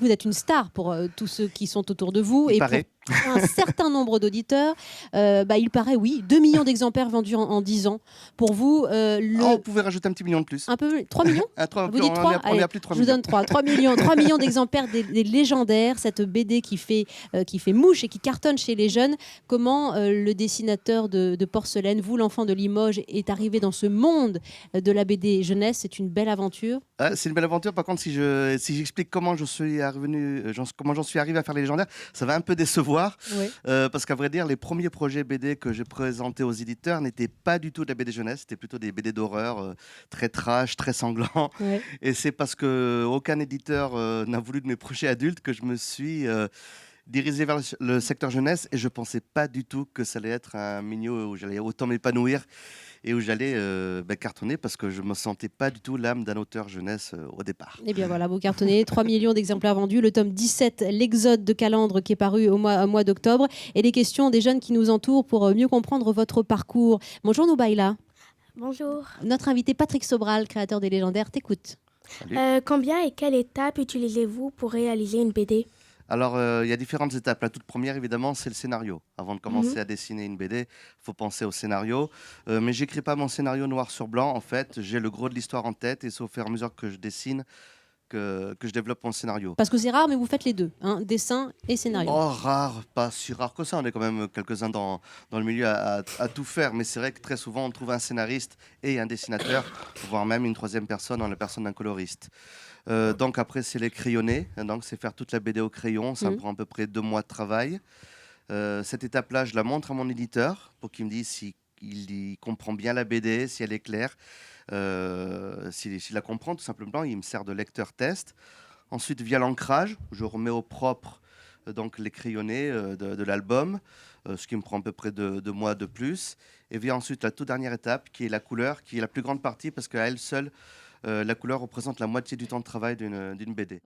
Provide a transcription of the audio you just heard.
Vous êtes une star pour tous ceux qui sont autour de vous Il et paraît. pour un certain nombre d'auditeurs. Il paraît, oui, 2 millions d'exemplaires vendus en 10 ans. Pour vous, Ah, on pouvait rajouter un petit million de plus. un peu 3 millions. Vous dites On est 3. on est Allez, à plus de 3 je vous millions. donne 3. 3 millions, 3 millions d'exemplaires des légendaires, cette BD qui fait mouche et qui cartonne chez les jeunes. Comment le dessinateur de porcelaine, vous l'enfant de Limoges, est arrivé dans ce monde de la BD jeunesse? C'est une belle aventure. Ah, c'est une belle aventure. Par contre, si j'explique comment comment j'en suis arrivé à faire les légendaires, ça va un peu décevoir. Oui. Parce qu'à vrai dire, les premiers projets BD que j'ai présentés aux éditeurs n'étaient pas du tout de la BD jeunesse, c'était plutôt des BD d'horreur, très trash, très sanglants. Ouais. Et c'est parce que aucun éditeur n'a voulu de mes projets adultes que je me suis dirigé vers le secteur jeunesse, et je pensais pas du tout que ça allait être un milieu où j'allais autant m'épanouir et où j'allais cartonner, parce que je me sentais pas du tout l'âme d'un auteur jeunesse au départ. Eh bien voilà, vous cartonnez, 3 millions d'exemplaires vendus, le tome 17, l'Exode de Calandre, qui est paru au mois d'octobre, et les questions des jeunes qui nous entourent pour mieux comprendre votre parcours. Bonjour Noubaïla. Bonjour. Notre invité Patrick Sobral, créateur des légendaires, t'écoute. Salut. Combien et quelle étape utilisez-vous pour réaliser une BD? Alors, il y a différentes étapes. La toute première, évidemment, c'est le scénario. Avant de commencer à dessiner une BD, il faut penser au scénario. Mais j'écris pas mon scénario noir sur blanc. En fait, j'ai le gros de l'histoire en tête, et c'est au fur et à mesure que je dessine que je développe mon scénario. Parce que c'est rare, mais vous faites les deux, hein, dessin et scénario. Oh, rare, pas si rare que ça. On est quand même quelques-uns dans le milieu à tout faire. Mais c'est vrai que très souvent, on trouve un scénariste et un dessinateur, voire même une troisième personne, en la personne d'un coloriste. Donc après, c'est les crayonnés. Donc c'est faire toute la BD au crayon. Ça me prend à peu près 2 mois de travail. Cette étape-là, je la montre à mon éditeur pour qu'il me dise si il comprend bien la BD, si elle est claire. S'il la comprend, tout simplement, il me sert de lecteur test. Ensuite, via l'ancrage, je remets au propre donc les crayonnés de l'album, ce qui me prend à peu près 2 mois de plus. Et vient ensuite la toute dernière étape, qui est la couleur, qui est la plus grande partie, parce qu'à elle seule, la couleur représente la moitié du temps de travail d'une BD.